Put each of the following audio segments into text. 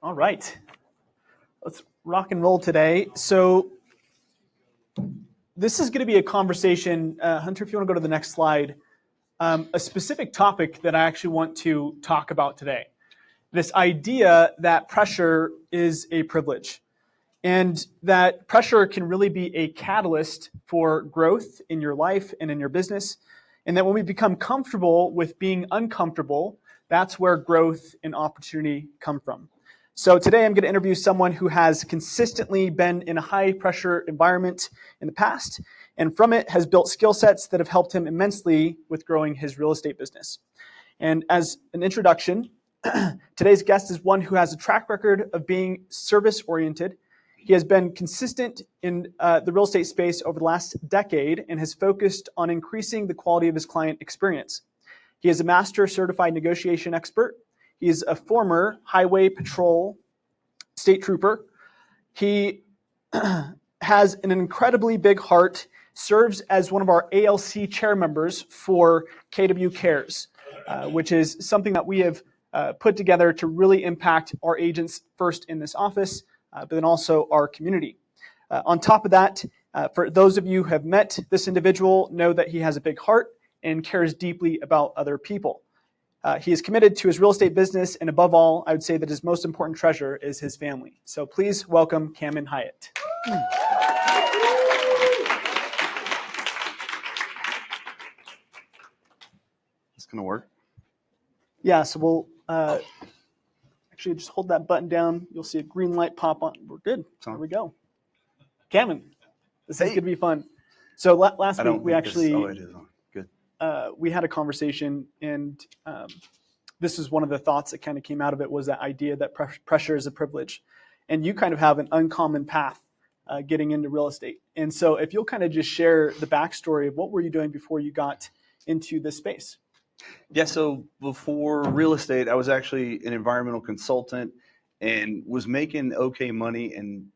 All right, let's rock and roll today. So this is going to be a conversation, Hunter, if you want to go to the next slide, a specific topic that I actually want to talk about today. This idea that pressure is a privilege and that pressure can really be a catalyst for growth in your life and in your business. And that when we become comfortable with being uncomfortable, that's where growth and opportunity come from. So today I'm going to interview someone who has consistently been in a high pressure environment in the past, and from it has built skill sets that have helped him immensely with growing his real estate business. And as an introduction, today's guest is one who has a track record of being service-oriented. He has been consistent in the real estate space over the last decade and has focused on increasing the quality of his client experience. He is a master certified negotiation expert. He is a former highway patrol state trooper. He has an incredibly big heart, serves as one of our ALC chair members for KW Cares, which is something that we have put together to really impact our agents first in this office, but then also our community. On top of that, for those of you who have met this individual, know that he has a big heart and cares deeply about other people. He is committed to his real estate business, and above all, I would say that his most important treasure is his family. So please welcome Kammon Hiatt. It's going to work? Yeah, so we'll actually just hold that button down. You'll see a green light pop on. We're good. There we go. Kammon, this is going to be fun. So last week we actually we had a conversation, and this is one of the thoughts that kind of came out of it, was that idea that pressure is a privilege. And you kind of have an uncommon path getting into real estate. And so if you'll kind of just share the backstory of what were you doing before you got into this space? Yeah, so before real estate, I was actually an environmental consultant and was making okay money and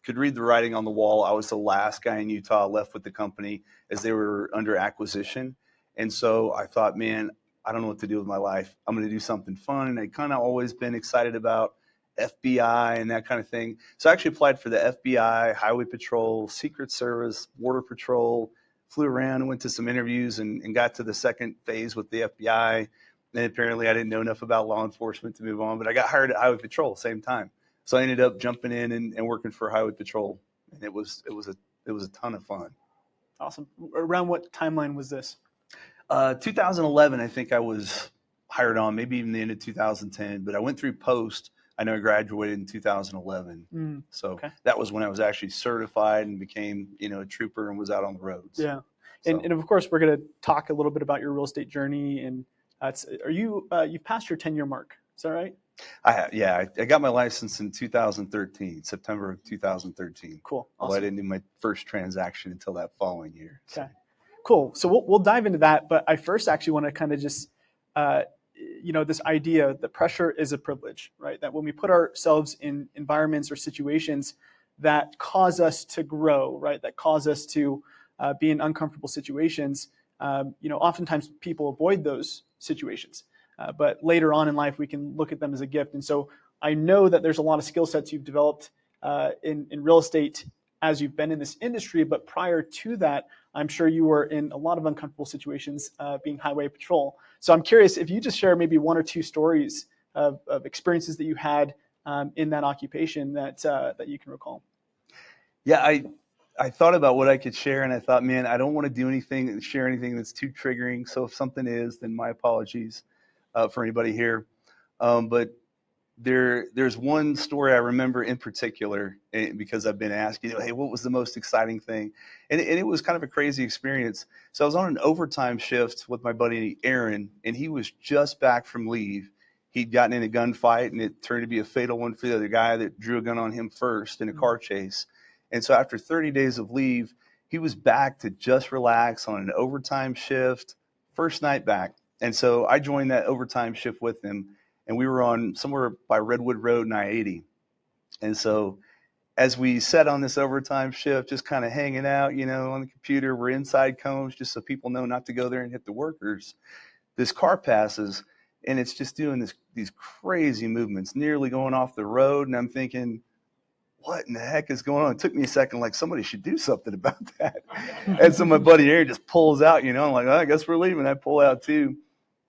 could read the writing on the wall. I was the last guy in Utah left with the company as they were under acquisition. And so I thought, man, I don't know what to do with my life. I'm going to do something fun. And I'd kind of always been excited about FBI and that kind of thing. So I actually applied for the FBI, Highway Patrol, Secret Service, Border Patrol, flew around and went to some interviews and got to the second phase with the FBI. And apparently I didn't know enough about law enforcement to move on, but I got hired at Highway Patrol same time. So I ended up jumping in and working for Highway Patrol. And it was a ton of fun. Awesome. Around what timeline was this? 2011, I think I was hired on, maybe even the end of 2010, but I went through post. I know I graduated in 2011. That was when I was actually certified and became, a trooper and was out on the roads. Yeah. So. And of course, we're going to talk a little bit about your real estate journey. And you've passed your 10-year mark. Is that right? I have, yeah. I got my license in 2013, September of 2013. Cool. Awesome. Although I didn't do my first transaction until that following year. Okay. Cool. So we'll dive into that. But I first actually want to kind of just, this idea that pressure is a privilege, right? That when we put ourselves in environments or situations that cause us to grow, right? That cause us to be in uncomfortable situations, oftentimes people avoid those situations. But later on in life, we can look at them as a gift. And so I know that there's a lot of skill sets you've developed in real estate as you've been in this industry. But prior to that, I'm sure you were in a lot of uncomfortable situations being Highway Patrol. So I'm curious if you just share maybe one or two stories of experiences that you had in that occupation that you can recall. Yeah, I thought about what I could share, and I thought, man, I don't want to share anything that's too triggering. So if something is, then my apologies for anybody here. But there's one story I remember in particular, because I've been asked, hey, what was the most exciting thing? And it was kind of a crazy experience. So I was on an overtime shift with my buddy Aaron, and he was just back from leave. He'd gotten in a gunfight, and it turned to be a fatal one for the other guy that drew a gun on him first in a car chase. And so after 30 days of leave, he was back to just relax on an overtime shift, first night back. And so I joined that overtime shift with him, and we were on somewhere by Redwood Road and I-80. And so as we sat on this overtime shift, just kind of hanging out, on the computer, we're inside cones just so people know not to go there and hit the workers. This car passes, and it's just doing these crazy movements, nearly going off the road. And I'm thinking, what in the heck is going on? It took me a second, like somebody should do something about that. And so my buddy Aaron just pulls out, I'm like, oh, I guess we're leaving. I pull out too.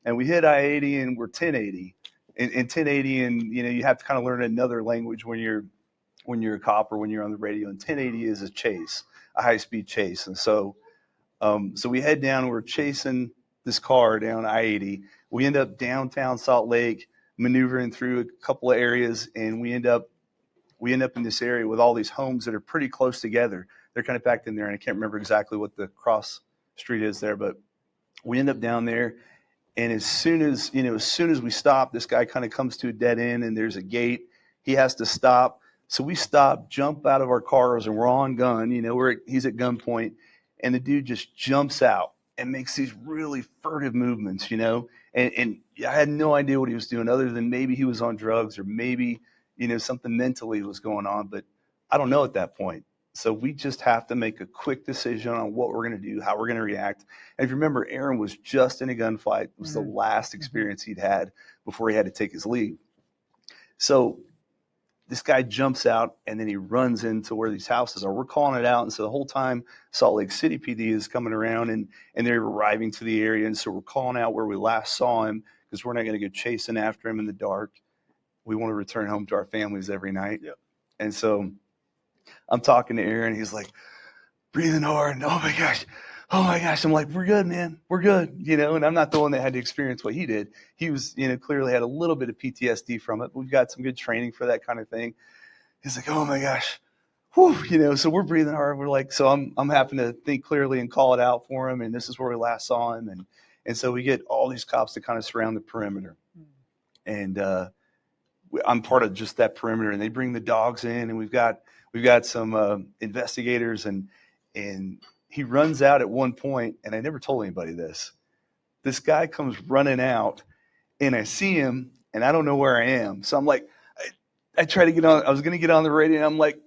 And we hit I-80 and we're 1080. And 1080, and you have to kind of learn another language when you're a cop or when you're on the radio. And 1080 is a chase, a high-speed chase. And so we head down and we're chasing this car down I-80. We end up downtown Salt Lake, maneuvering through a couple of areas, and we end up in this area with all these homes that are pretty close together. They're kind of packed in there, and I can't remember exactly what the cross street is there, but we end up down there. And as soon as we stop, this guy kind of comes to a dead end, and there's a gate. He has to stop. So we stop, jump out of our cars, and we're on gun. He's at gunpoint, and the dude just jumps out and makes these really furtive movements, and I had no idea what he was doing, other than maybe he was on drugs or maybe, something mentally was going on, but I don't know at that point. So we just have to make a quick decision on what we're going to do, how we're going to react. And if you remember, Aaron was just in a gunfight. It was the last experience he'd had before he had to take his leave. So this guy jumps out, and then he runs into where these houses are. We're calling it out. And so the whole time Salt Lake City PD is coming around, and they're arriving to the area. And so we're calling out where we last saw him, because we're not going to go chasing after him in the dark. We want to return home to our families every night. Yep. And so I'm talking to Aaron. He's like, breathing hard. And, oh my gosh. I'm like, we're good, man. We're good. And I'm not the one that had to experience what he did. He was, clearly had a little bit of PTSD from it. We've got some good training for that kind of thing. He's like, oh my gosh. Whew, so we're breathing hard. We're like, so I'm having to think clearly and call it out for him. And this is where we last saw him. And so we get all these cops to kind of surround the perimeter. And I'm part of just that perimeter, and they bring the dogs in, and we've got some investigators, and he runs out at one point, and I never told anybody this. This guy comes running out, and I see him, and I don't know where I am. So I'm like, I try to get on. I was going to get on the radio, and I'm like,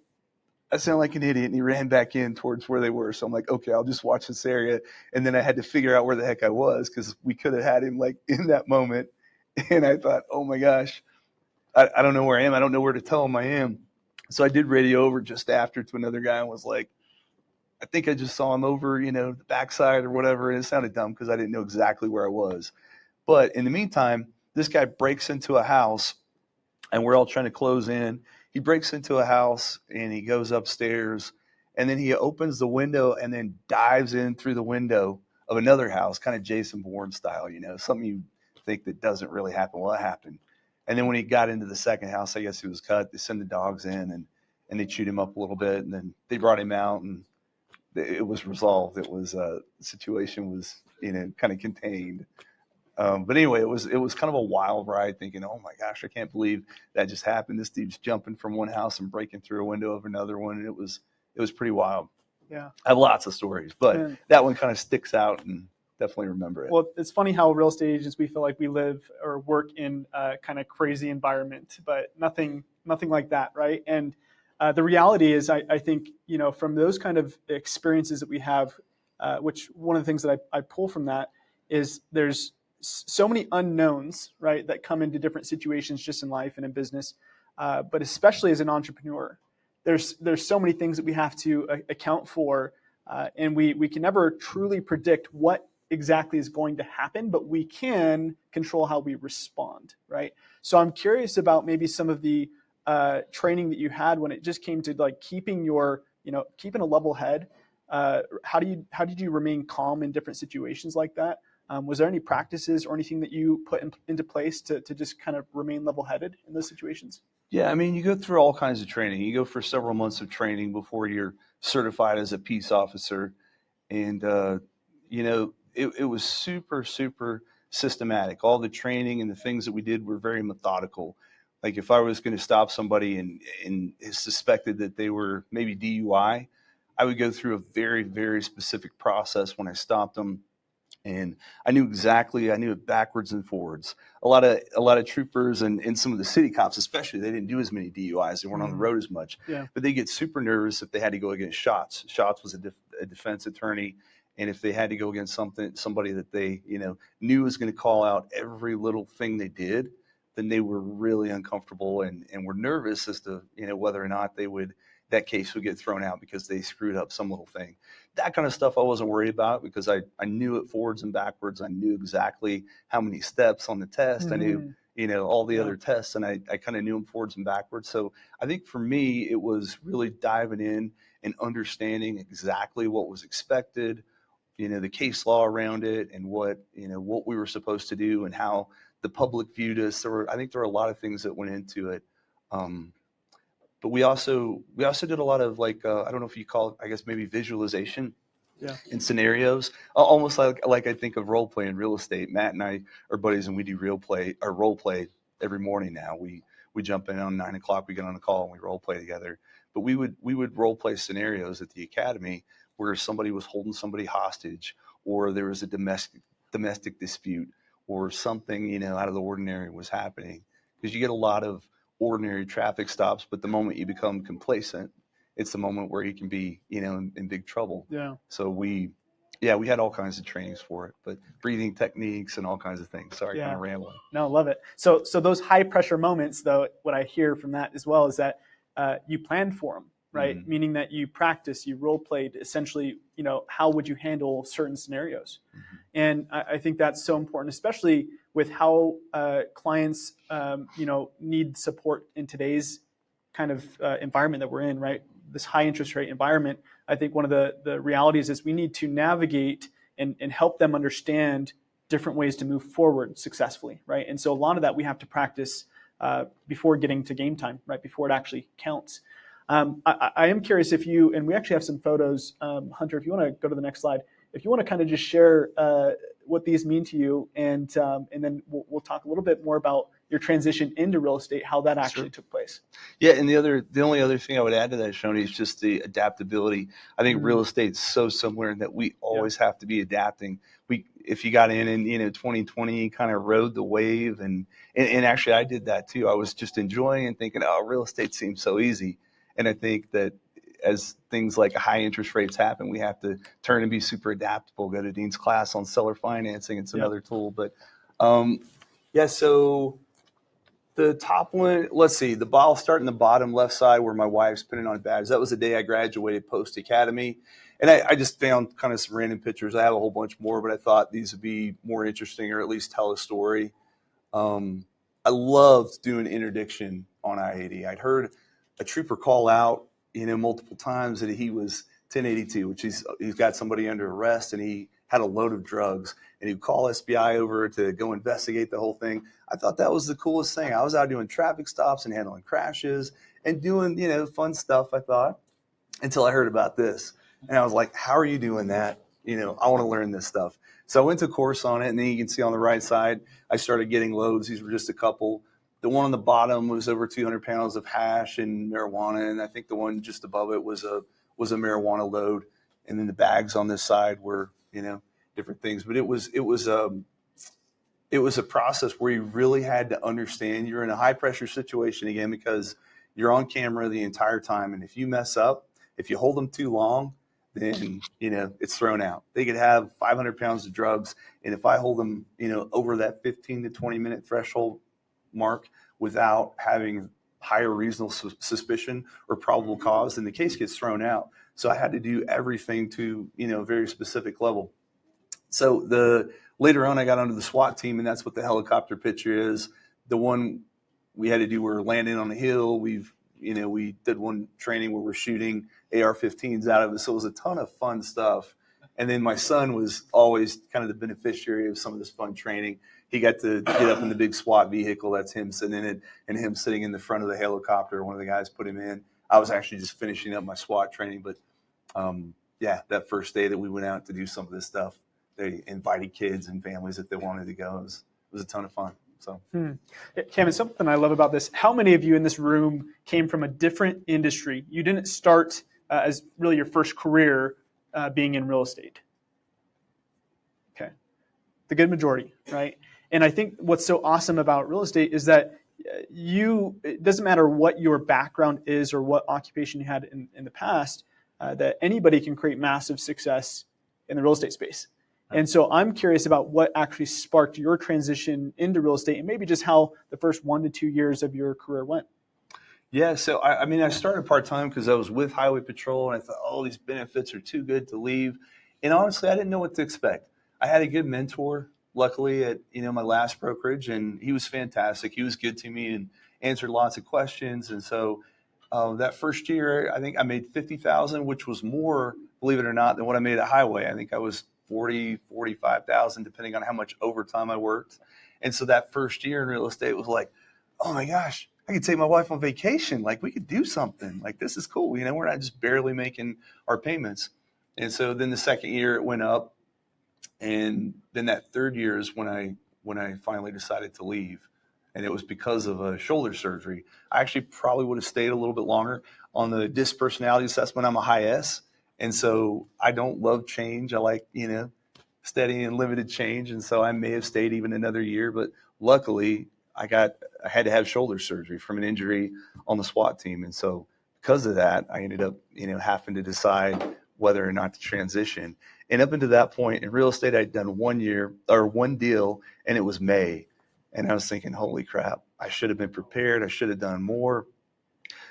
I sound like an idiot. And he ran back in towards where they were. So I'm like, okay, I'll just watch this area. And then I had to figure out where the heck I was, because we could have had him like in that moment. And I thought, oh my gosh, I don't know where I am. I don't know where to tell him I am. So I did radio over just after to another guy and was like, I think I just saw him over, the backside or whatever. And it sounded dumb because I didn't know exactly where I was. But in the meantime, this guy breaks into a house, and we're all trying to close in. He breaks into a house, and he goes upstairs, and then he opens the window and then dives in through the window of another house, kind of Jason Bourne style, something you think that doesn't really happen. Well, it happened. And then when he got into the second house, I guess he was cut. They send the dogs in, and they chewed him up a little bit, and then they brought him out, and it was resolved. It was the situation was kind of contained. But anyway, it was kind of a wild ride, thinking, oh my gosh, I can't believe that just happened. This dude's jumping from one house and breaking through a window of another one, and it was pretty wild. Yeah, I have lots of stories, but that one kind of sticks out, and definitely remember it. Well, it's funny how real estate agents, we feel like we live or work in a kind of crazy environment, but nothing like that, right? And the reality is, I think, from those kind of experiences that we have, which one of the things that I pull from that is there's so many unknowns, right, that come into different situations just in life and in business, but especially as an entrepreneur, there's so many things that we have to account for, and we can never truly predict what exactly is going to happen, but we can control how we respond, right? So I'm curious about maybe some of the training that you had when it just came to like keeping a level head. How did you remain calm in different situations like that? Was there any practices or anything that you put into place to just kind of remain level headed in those situations? Yeah, I mean, you go through all kinds of training. You go for several months of training before you're certified as a peace officer, and it was super, super systematic. All the training and the things that we did were very methodical. Like if I was going to stop somebody and suspected that they were maybe DUI, I would go through a very, very specific process when I stopped them. And I knew it backwards and forwards. A lot of troopers and some of the city cops, especially, they didn't do as many DUIs. They weren't on the road as much. Yeah. But they get super nervous if they had to go against Shots. Shots was a defense attorney, And if they had to go against somebody that they, knew was going to call out every little thing they did, then they were really uncomfortable and were nervous as to, whether or not that case would get thrown out because they screwed up some little thing. That kind of stuff I wasn't worried about because I knew it forwards and backwards. I knew exactly how many steps on the test. I knew, all the other tests, and I kind of knew them forwards and backwards. So I think for me, it was really diving in and understanding exactly what was expected, the case law around it, and what we were supposed to do and how the public viewed us. I think there were a lot of things that went into it. But we also did a lot of I don't know if you call it, I guess maybe visualization in scenarios, almost like I think of role play in real estate. Matt and I are buddies, and we do role play every morning now. We jump in on 9 o'clock, we get on a call and we role play together. But we would role play scenarios at the academy where somebody was holding somebody hostage, or there was a domestic dispute, or something out of the ordinary was happening. Because you get a lot of ordinary traffic stops, but the moment you become complacent, it's the moment where you can be in big trouble. So we had all kinds of trainings for it, but breathing techniques and all kinds of things. Sorry, kind of rambling. No, love it. So those high pressure moments, though, what I hear from that as well is that you planned for them, right? Mm-hmm. Meaning that you practice, you role played essentially, how would you handle certain scenarios? Mm-hmm. And I think that's so important, especially with how clients, need support in today's kind of environment that we're in, right? This high interest rate environment. I think one of the realities is we need to navigate and help them understand different ways to move forward successfully, right? And so a lot of that we have to practice before getting to game time, right? Before it actually counts. I am curious if you, and we actually have some photos, Hunter, if you want to go to the next slide, if you want to kind of just share what these mean to you, and then we'll talk a little bit more about your transition into real estate, how that actually took place. Yeah, and the only other thing I would add to that, Shoni, is just the adaptability. I think real estate's so similar in that we always have to be adapting. If you got in 2020, kind of rode the wave, and actually I did that too. I was just enjoying and thinking, oh, real estate seems so easy. And I think that as things like high interest rates happen, we have to turn and be super adaptable. Go to Dean's class on seller financing. It's another tool. But so the top one, let's see, I'll start in the bottom left side where my wife's pinning on a badge. That was the day I graduated post-academy. And I just found kind of some random pictures. I have a whole bunch more, but I thought these would be more interesting or at least tell a story. I loved doing interdiction on I-80. I'd heard a trooper call out, multiple times that he was 1082, which he's got somebody under arrest and he had a load of drugs, and he'd call SBI over to go investigate the whole thing. I thought that was the coolest thing. I was out doing traffic stops and handling crashes and doing, fun stuff, I thought, until I heard about this. And I was like, how are you doing that? I want to learn this stuff. So I went to a course on it, and then you can see on the right side, I started getting loads. These were just a couple. The one on the bottom was over 200 pounds of hash and marijuana, and I think the one just above it was a marijuana load. And then the bags on this side were, different things. But it was a process where you really had to understand you're in a high pressure situation again, because you're on camera the entire time. And if you mess up, if you hold them too long, then, it's thrown out. They could have 500 pounds of drugs. And if I hold them, over that 15 to 20 minute threshold mark without having higher reasonable suspicion or probable cause, then the case gets thrown out. So I had to do everything to, a very specific level. So later on, I got onto the SWAT team, and that's what the helicopter picture is. The one we had to do, we're landing on a hill. We did one training where we're shooting AR-15s out of it. So it was a ton of fun stuff. And then my son was always kind of the beneficiary of some of this fun training. He got to get up in the big SWAT vehicle. That's him sitting in it, and him sitting in the front of the helicopter. One of the guys put him in. I was actually just finishing up my SWAT training. But, that first day that we went out to do some of this stuff, they invited kids and families if they wanted to go. It was a ton of fun. So, Kammon, something I love about this, how many of you in this room came from a different industry? You didn't start as really your first career being in real estate. Okay. The good majority, right? And I think what's so awesome about real estate is that it doesn't matter what your background is or what occupation you had in the past, that anybody can create massive success in the real estate space. And so I'm curious about what actually sparked your transition into real estate and maybe just how the first 1 to 2 years of your career went. Yeah, so I mean, I started part-time because I was with Highway Patrol and I thought, oh, these benefits are too good to leave. And honestly, I didn't know what to expect. I had a good mentor, luckily, at my last brokerage, and he was fantastic. He was good to me and answered lots of questions. And so that first year, I think I made 50,000, which was more, believe it or not, than what I made at Highway. I think I was 45,000, depending on how much overtime I worked. And so that first year in real estate was like, oh my gosh, I could take my wife on vacation. Like, we could do something. Like, this is cool. We're not just barely making our payments. And so then the second year it went up. And then that third year is when I finally decided to leave. And it was because of a shoulder surgery. I actually probably would have stayed a little bit longer. On the DISC personality assessment, I'm a high S. And so I don't love change. I like, steady and limited change. And so I may have stayed even another year. But luckily, I had to have shoulder surgery from an injury on the SWAT team. And so because of that, I ended up, having to decide whether or not to transition. And up until that point in real estate, I'd done 1 year or one deal, and it was May. And I was thinking, holy crap, I should have been prepared. I should have done more.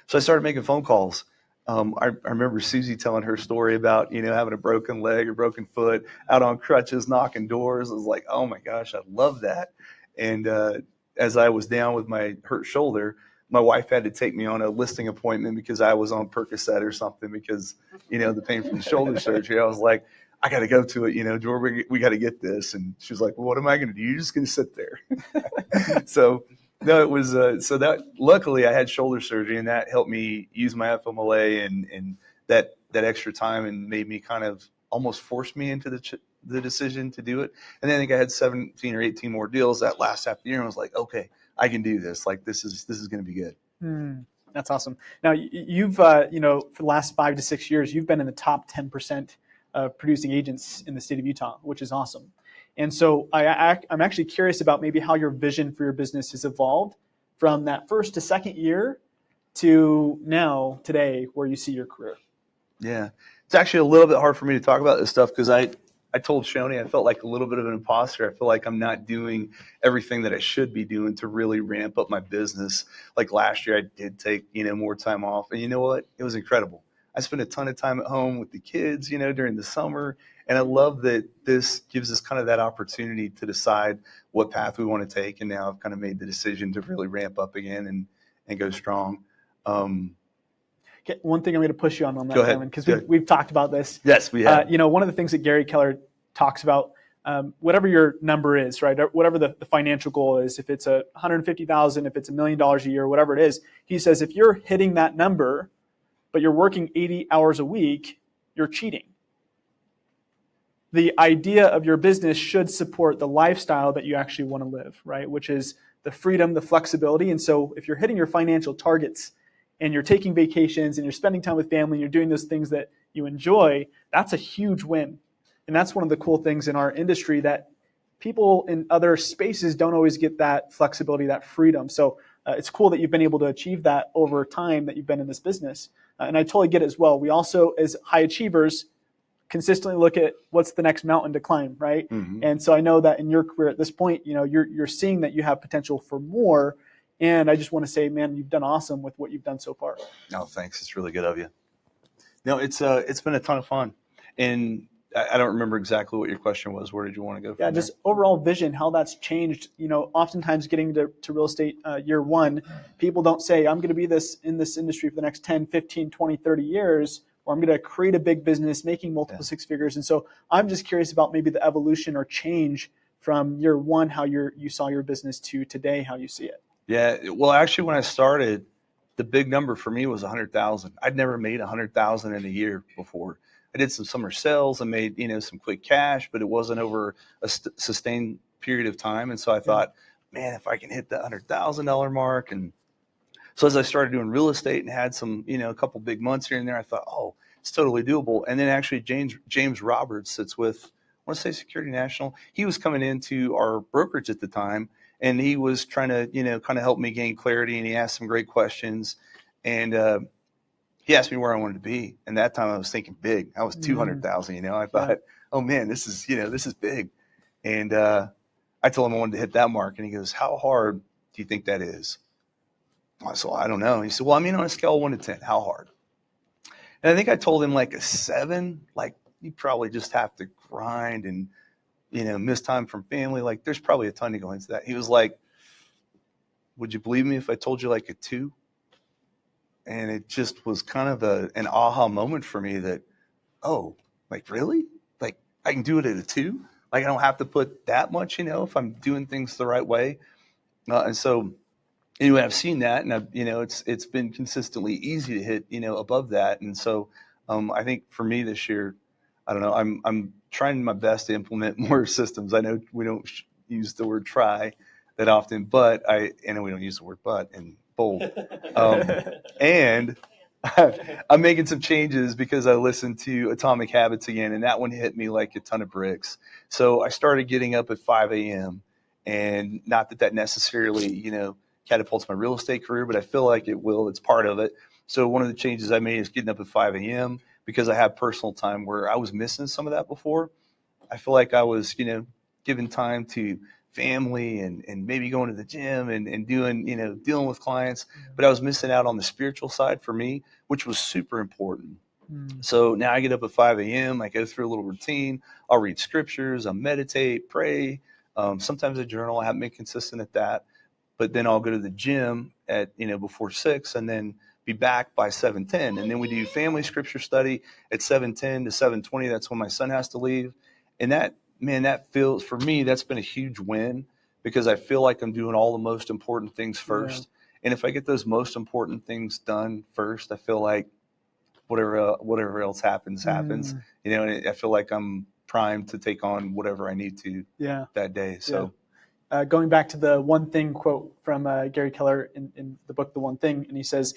So I started making phone calls. I remember Susie telling her story about, having a broken leg or broken foot, out on crutches, knocking doors. I was like, oh my gosh, I love that. And as I was down with my hurt shoulder, my wife had to take me on a listing appointment because I was on Percocet or something because, the pain from the shoulder surgery. I was like, I got to go to it, George, we got to get this. And she was like, well, what am I going to do? You're just going to sit there. So no, it was, so that luckily I had shoulder surgery, and that helped me use my FMLA and that extra time, and made me kind of almost forced me into the decision to do it. And then I think I had 17 or 18 more deals that last half of the year, and I was like, okay, I can do this. Like, this is going to be good. That's awesome. Now you've, for the last 5 to 6 years, you've been in the top 10% of producing agents in the state of Utah, which is awesome. And so I'm actually curious about maybe how your vision for your business has evolved from that first to second year to now, today, where you see your career. Yeah. It's actually a little bit hard for me to talk about this stuff because I told Shoni I felt like a little bit of an imposter. I feel like I'm not doing everything that I should be doing to really ramp up my business. Like last year, I did take, more time off. And you know what? It was incredible. I spent a ton of time at home with the kids, during the summer. And I love that this gives us kind of that opportunity to decide what path we want to take. And now I've kind of made the decision to really ramp up again and go strong. Okay, one thing I'm going to push you on that, Kammon, because we've talked about this. Yes, we have. One of the things that Gary Keller talks about, whatever your number is, right? Whatever the financial goal is, if it's $150,000, if it's $1 million a year, whatever it is, he says if you're hitting that number, but you're working 80 hours a week, you're cheating. The idea of your business should support the lifestyle that you actually want to live, right? Which is the freedom, the flexibility. And so if you're hitting your financial targets and you're taking vacations and you're spending time with family and you're doing those things that you enjoy, that's a huge win. And that's one of the cool things in our industry that people in other spaces don't always get that flexibility, that freedom. So it's cool that you've been able to achieve that over time that you've been in this business. And I totally get it as well. We also, as high achievers, consistently look at what's the next mountain to climb, right? Mm-hmm. And so I know that in your career at this point, you're seeing that you have potential for more. And I just want to say, man, you've done awesome with what you've done so far. No, thanks. It's really good of you. No, it's been a ton of fun. And I don't remember exactly what your question was. Where did you want to go? Yeah, just overall vision, how that's changed. Oftentimes getting to real estate year one, people don't say, I'm going to be in this industry for the next 10, 15, 20, 30 years, or I'm going to create a big business making multiple six figures. And so I'm just curious about maybe the evolution or change from year one, how you saw your business, to today, how you see it. Yeah, well, actually, when I started, the big number for me was 100,000. I'd never made 100,000 in a year before. I did some summer sales and made, some quick cash, but it wasn't over a sustained period of time. And so I thought, man, if I can hit the $100,000 mark. And so as I started doing real estate and had some, a couple big months here and there, I thought, oh, it's totally doable. And then actually James Roberts, that's with, I want to say Security National, he was coming into our brokerage at the time. And he was trying to, kind of help me gain clarity. And he asked some great questions. And he asked me where I wanted to be. And that time I was thinking big. I was 200,000, I thought oh man, this is, this is big. And I told him I wanted to hit that mark. And he goes, how hard do you think that is? I said, well, I don't know. He said, well, I mean, on a scale of 1 to 10, how hard? And I think I told him like a 7, like you probably just have to grind and, miss time from family. Like there's probably a ton to go into that. He was like, would you believe me if I told you like a 2? And it just was kind of an aha moment for me that, oh, like really? Like I can do it at a 2? Like I don't have to put that much, if I'm doing things the right way. And so anyway, I've seen that, and it's been consistently easy to hit, above that. And so I think for me this year, I don't know, I'm trying my best to implement more systems. I know we don't use the word try that often, but I know we don't use the word but and bold. And I'm making some changes because I listened to Atomic Habits again, and that one hit me like a ton of bricks. So I started getting up at 5 a.m. And not that necessarily, catapults my real estate career, but I feel like it will. It's part of it. So one of the changes I made is getting up at 5 a.m. because I have personal time where I was missing some of that before. I feel like I was, giving time to family and maybe going to the gym and doing, dealing with clients, but I was missing out on the spiritual side for me, which was super important. So now I get up at 5 a.m. I go through a little routine. I'll read scriptures, I'll meditate, pray. Sometimes I journal. I haven't been consistent at that, but then I'll go to the gym at, before 6 and then be back by 7:10. And then we do family scripture study at 7:10 to 7:20. That's when my son has to leave. And that feels, for me, that's been a huge win because I feel like I'm doing all the most important things first. Yeah. And if I get those most important things done first, I feel like whatever else happens. And I feel like I'm primed to take on whatever I need to that day. So going back to the one thing quote from Gary Keller in the book, The One Thing, and he says,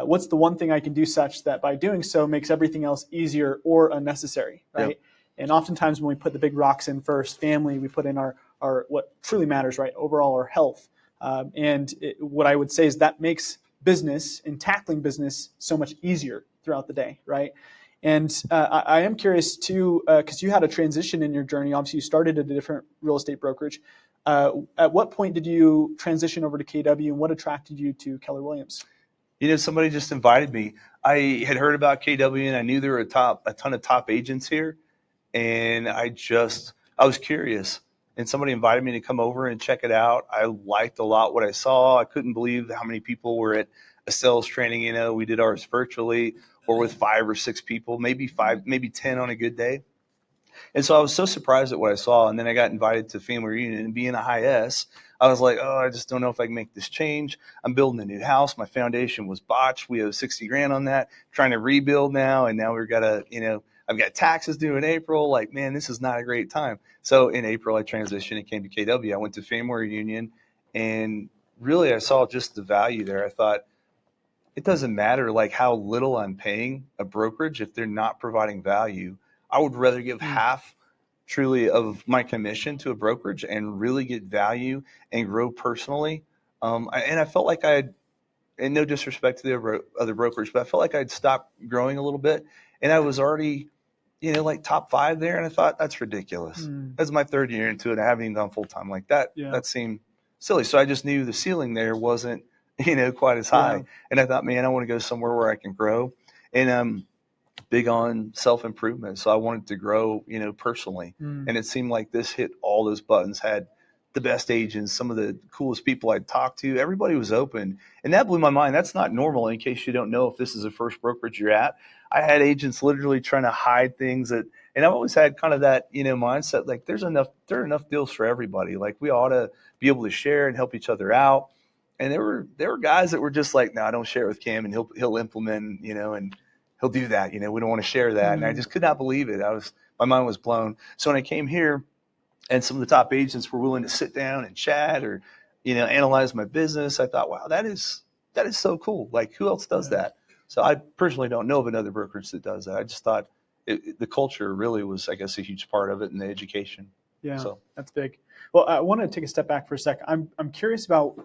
what's the one thing I can do such that by doing so makes everything else easier or unnecessary, right? Yep. And oftentimes when we put the big rocks in first, family, we put in our what truly matters, right? Overall, our health. What I would say is that makes business and tackling business so much easier throughout the day, right? And I am curious too, because you had a transition in your journey. Obviously, you started at a different real estate brokerage. At what point did you transition over to KW, and what attracted you to Keller Williams? Somebody just invited me. I had heard about KW, and I knew there were a ton of top agents here, and I was curious. And somebody invited me to come over and check it out. I liked a lot what I saw. I couldn't believe how many people were at a sales training. We did ours virtually or with 5 or 6 people, maybe 10 on a good day. And so I was so surprised at what I saw. And then I got invited to family reunion, and being a high S, I was like, oh, I just don't know if I can make this change. I'm building a new house. My foundation was botched. We owe 60 grand on that, trying to rebuild now. And now we've got I've got taxes due in April. Like, man, this is not a great time. So in April, I transitioned and came to KW. I went to family reunion, and really I saw just the value there. I thought, it doesn't matter like how little I'm paying a brokerage if they're not providing value. I would rather give half truly of my commission to a brokerage and really get value and grow personally. And I felt like and no disrespect to the other brokers, but I felt like I'd stopped growing a little bit, and I was already, like top 5 there. And I thought, that's ridiculous. That's my 3rd year into it. I haven't even gone full time like that. Yeah. That seemed silly. So I just knew the ceiling there wasn't, quite as high. Yeah. And I thought, man, I want to go somewhere where I can grow. And I'm big on self-improvement. So I wanted to grow, personally. And it seemed like this hit all those buttons, had the best agents, some of the coolest people I'd talked to. Everybody was open. And that blew my mind. That's not normal, in case you don't know if this is the first brokerage you're at. I had agents literally trying to hide things and I've always had kind of that, mindset, like there are enough deals for everybody. Like we ought to be able to share and help each other out. And there were guys that were just like, no, I don't share it with Cam, and he'll implement, and he'll do that. We don't want to share that. And I just could not believe it. My mind was blown. So when I came here, and some of the top agents were willing to sit down and chat or, analyze my business, I thought, wow, that is so cool. Like, who else does that? So I personally don't know of another brokerage that does that. I just thought the culture really was, I guess, a huge part of it, and the education. Yeah, so that's big. Well, I want to take a step back for a sec. I'm curious about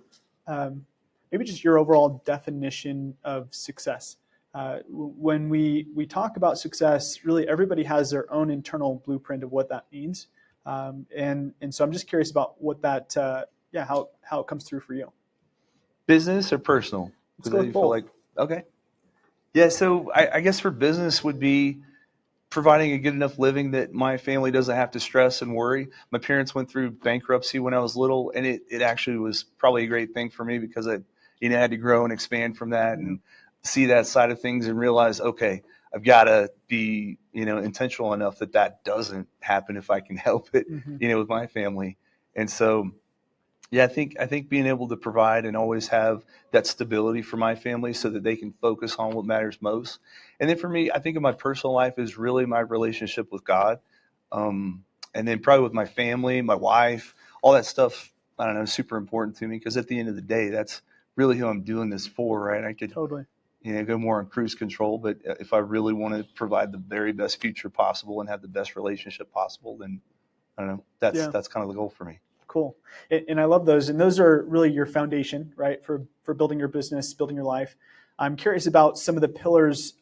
maybe just your overall definition of success. When we talk about success, really everybody has their own internal blueprint of what that means. And so I'm just curious about what that, how it comes through for you. Business or personal? Let's go with You both. feel like, okay. Yeah, so I guess for business would be providing a good enough living that my family doesn't have to stress and worry. My parents went through bankruptcy when I was little, and it actually was probably a great thing for me because I had to grow and expand from that Mhm. and see that side of things and realize, okay, I've got to be intentional enough that that doesn't happen if I can help it, Mhm. with my family. And so yeah, I think being able to provide and always have that stability for my family so that they can focus on what matters most. And then for me, I think in my personal life is really my relationship with God. Um, and then probably with my family, my wife, all that stuff, I don't know, is super important to me because at the end of the day, that's really who I'm doing this for, right? I could, Totally. go more on cruise control, but if I really want to provide the very best future possible and have the best relationship possible, then I don't know, Yeah. that's kind of the goal for me. Cool. And I love those. And those are really your foundation, right, for building your business, building your life. I'm curious about some of the pillars,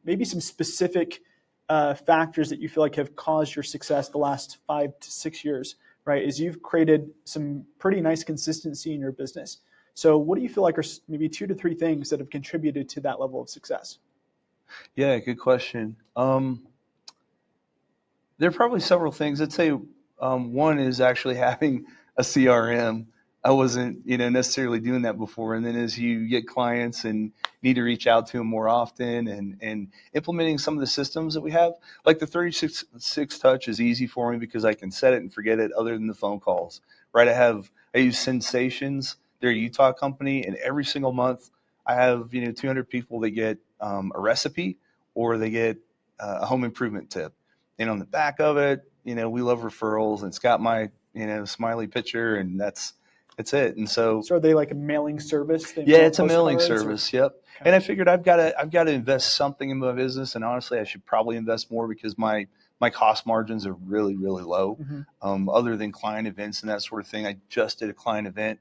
maybe some specific factors that you feel like have caused your success the last 5 to 6 years, right? Is you've created some pretty nice consistency in your business. So what do you feel like are maybe 2 to 3 things that have contributed to that level of success? Yeah, good question. There are probably several things. I'd say one is actually having a CRM. I wasn't, necessarily doing that before. And then as you get clients and need to reach out to them more often and implementing some of the systems that we have, like the 36 touch is easy for me because I can set it and forget it other than the phone calls, right? I use Sensations. They're a Utah company. And every single month I have, 200 people that get a recipe or they get a home improvement tip. And on the back of it, we love referrals and it's got my, smiley picture and that's it. And so, So are they like a mailing service? They yeah, mail it's a mailing postcards or? service. Yep. Okay. And I figured I've got to invest something in my business. And honestly, I should probably invest more because my cost margins are really, really low. Mm-hmm. Other than client events and that sort of thing. I just did a client event.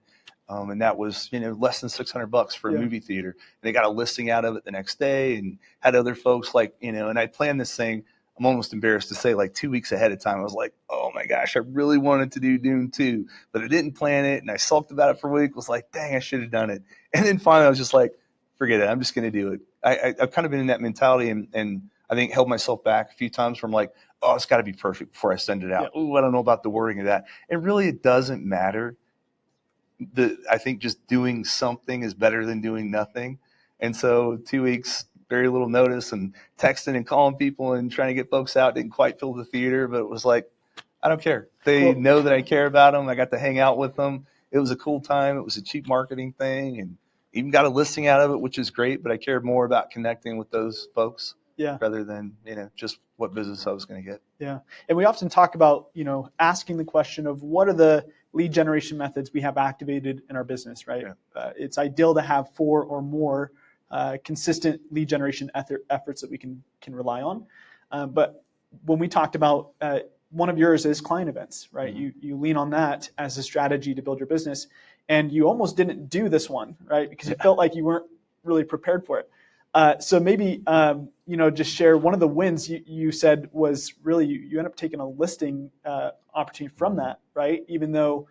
And that was, less than $600 for a Yeah. movie theater. And they got a listing out of it the next day and had other folks like, and I planned this thing. I'm almost embarrassed to say like 2 weeks ahead of time. I was like, oh my gosh, I really wanted to do Dune 2, but I didn't plan it. And I sulked about it for a week, was like, dang, I should have done it. And then finally I was just like, forget it. I'm just going to do it. I've kind of been in that mentality and I think held myself back a few times from like, oh, it's got to be perfect before I send it out. Yeah. Oh, I don't know about the wording of that. And really it doesn't matter. I think just doing something is better than doing nothing. And so 2 weeks, very little notice and texting and calling people and trying to get folks out didn't quite fill the theater, but it was like, I don't care. They Cool. know that I care about them. I got to hang out with them. It was a cool time. It was a cheap marketing thing and even got a listing out of it, which is great, but I cared more about connecting with those folks Yeah. rather than, just what business I was going to get. Yeah. And we often talk about, asking the question of what are the lead generation methods we have activated in our business, right? Yeah. It's ideal to have 4 or more consistent lead generation efforts that we can rely on. But when we talked about one of yours is client events, right? Mhm. You lean on that as a strategy to build your business. And you almost didn't do this one, right? Because you felt like you weren't really prepared for it. So maybe just share one of the wins you said was really you end up taking a listing opportunity from that, right? Even though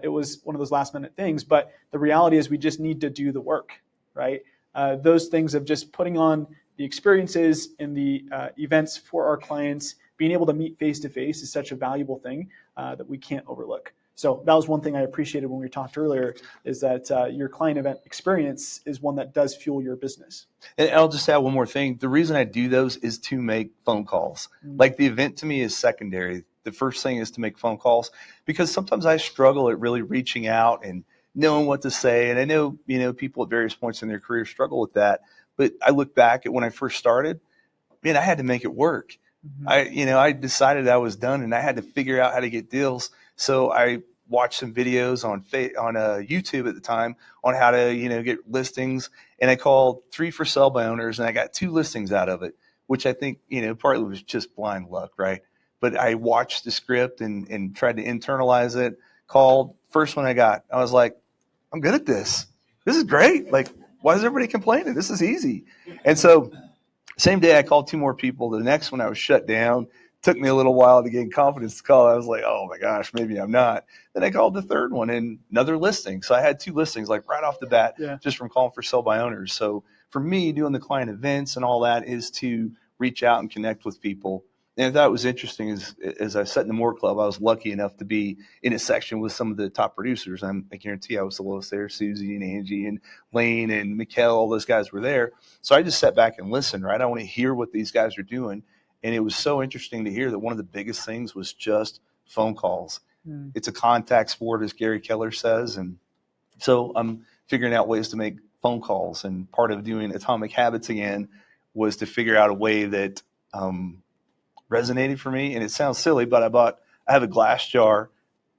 it was one of those last minute things, but the reality is we just need to do the work, right? Those things of just putting on the experiences and the events for our clients, being able to meet face to face is such a valuable thing that we can't overlook. So that was one thing I appreciated when we talked earlier is that your client event experience is one that does fuel your business. And I'll just add one more thing. The reason I do those is to make phone calls. Like the event to me is secondary. The first thing is to make phone calls because sometimes I struggle at really reaching out and knowing what to say. And I know, people at various points in their career struggle with that. But I look back at when I first started, man, I had to make it work. Mm-hmm. I decided I was done and I had to figure out how to get deals. So I watched some videos on YouTube at the time on how to, get listings. And I called 3 for sale by owners and I got 2 listings out of it, which I think, partly was just blind luck, right? But I watched the script and tried to internalize it. Called first one I got. I was like, I'm good at this. This is great. Like, why is everybody complaining? This is easy. And so same day I called 2 more people. The next one I was shut down. Took me a little while to gain confidence to call. I was like, oh my gosh, maybe I'm not. Then I called the third one and another listing. So I had 2 listings like right off the bat, just from calling for sell by owners. So for me, doing the client events and all that is to reach out and connect with people. And I thought it was interesting as I sat in the Moore Club, I was lucky enough to be in a section with some of the top producers. I guarantee I was the lowest there. Susie and Angie and Lane and Mikkel, all those guys were there. So I just sat back and listened, right? I want to hear what these guys are doing. And it was so interesting to hear that one of the biggest things was just phone calls. It's a contact sport, as Gary Keller says. And so I'm figuring out ways to make phone calls. And part of doing Atomic Habits again was to figure out a way that resonated for me. And it sounds silly, but I have a glass jar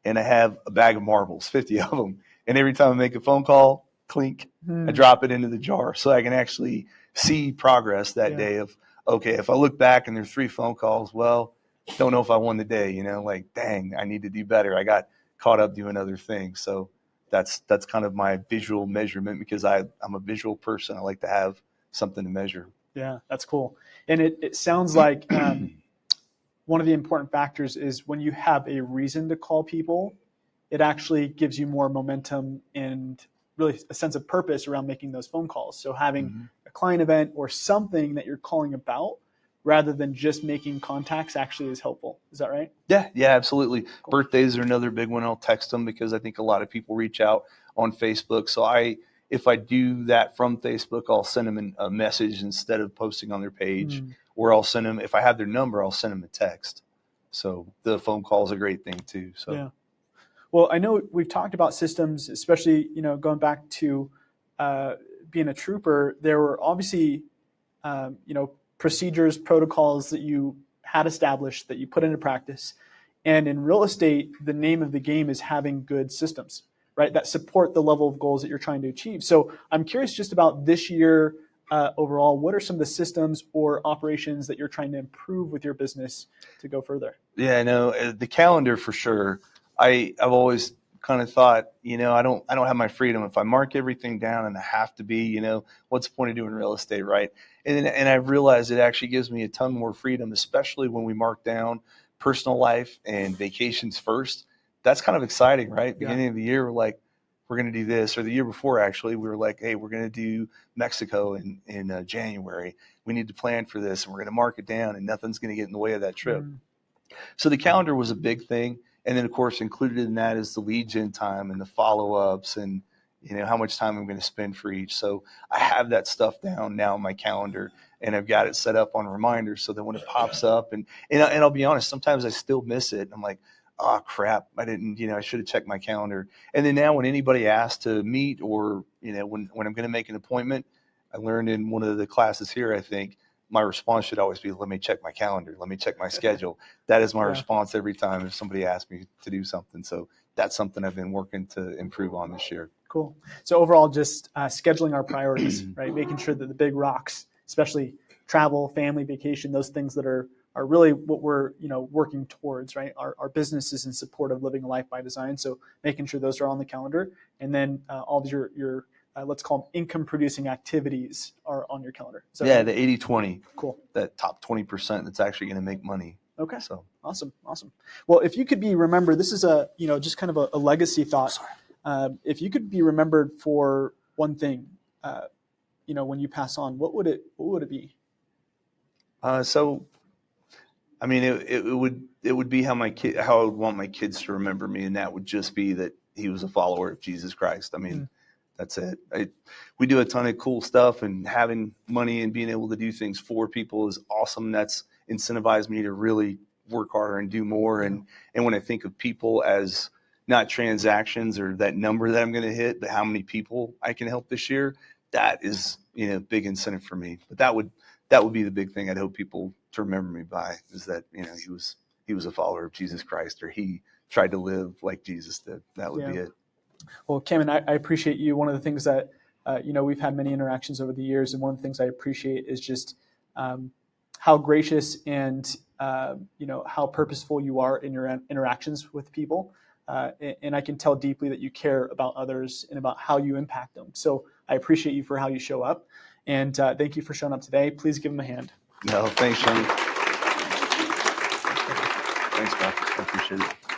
and I have a bag of marbles, 50 of them. And every time I make a phone call, clink, I drop it into the jar so I can actually see progress that day of, okay, if I look back and there's 3 phone calls, well, don't know if I won the day, like, dang, I need to do better. I got caught up doing other things. So that's kind of my visual measurement because I'm a visual person. I like to have something to measure. Yeah, that's cool. And it sounds like one of the important factors is when you have a reason to call people, it actually gives you more momentum and really a sense of purpose around making those phone calls. So having a client event or something that you're calling about rather than just making contacts actually is helpful. Is that right? Yeah, absolutely. Cool. Birthdays are another big one. I'll text them because I think a lot of people reach out on Facebook. So if I do that from Facebook, I'll send them a message instead of posting on their page, or I'll send them, if I have their number, I'll send them a text. So the phone call is a great thing too. So yeah. Well, I know we've talked about systems, especially, going back to being a trooper. There were obviously, procedures, protocols that you had established that you put into practice. And in real estate, the name of the game is having good systems, right, that support the level of goals that you're trying to achieve. So I'm curious just about this year overall. What are some of the systems or operations that you're trying to improve with your business to go further? Yeah, no, the calendar for sure. I've always kind of thought, I don't have my freedom if I mark everything down and I have to be, what's the point of doing real estate, right? And I've realized it actually gives me a ton more freedom, especially when we mark down personal life and vacations first. That's kind of exciting, right? Beginning of the year, we're like, we're going to do this, or the year before, actually, we were like, hey, we're going to do Mexico in January. We need to plan for this, and we're going to mark it down, and nothing's going to get in the way of that trip. So the calendar was a big thing. And then, of course, included in that is the lead gen time and the follow-ups and, how much time I'm going to spend for each. So I have that stuff down now on my calendar, and I've got it set up on reminders so that when it pops up, and I'll be honest, sometimes I still miss it. I'm like, oh, crap, I didn't, I should have checked my calendar. And then now when anybody asks to meet or, when I'm going to make an appointment, I learned in one of the classes here, I think, my response should always be, let me check my calendar. Let me check my schedule. That is my response every time if somebody asks me to do something. So that's something I've been working to improve on this year. Cool. So overall, just scheduling our priorities, right? Making sure that the big rocks, especially travel, family, vacation, those things that are really what we're, working towards, right? Our business is in support of living a life by design. So making sure those are on the calendar, and then all of your let's call them income producing activities are on your calendar. So the 80-20. Cool. That top 20% that's actually going to make money. Okay. So awesome. Well, if you could be remembered, this is just kind of a legacy thought. If you could be remembered for one thing, when you pass on, what would it be? So, I mean, it would be how I would want my kids to remember me, and that would just be that he was a follower of Jesus Christ. I mean, that's it. We do a ton of cool stuff, and having money and being able to do things for people is awesome. That's incentivized me to really work harder and do more. And when I think of people as not transactions or that number that I'm going to hit, but how many people I can help this year, that is, big incentive for me. But that would be the big thing I'd hope people to remember me by, is that, he was a follower of Jesus Christ, or he tried to live like Jesus did. That would be it. Well, Kammon, I appreciate you. One of the things that, we've had many interactions over the years, and one of the things I appreciate is just how gracious and, how purposeful you are in your interactions with people. and I can tell deeply that you care about others and about how you impact them. So I appreciate you for how you show up, and thank you for showing up today. Please give him a hand. No, thanks, Sean. Thanks, Bob. I appreciate it.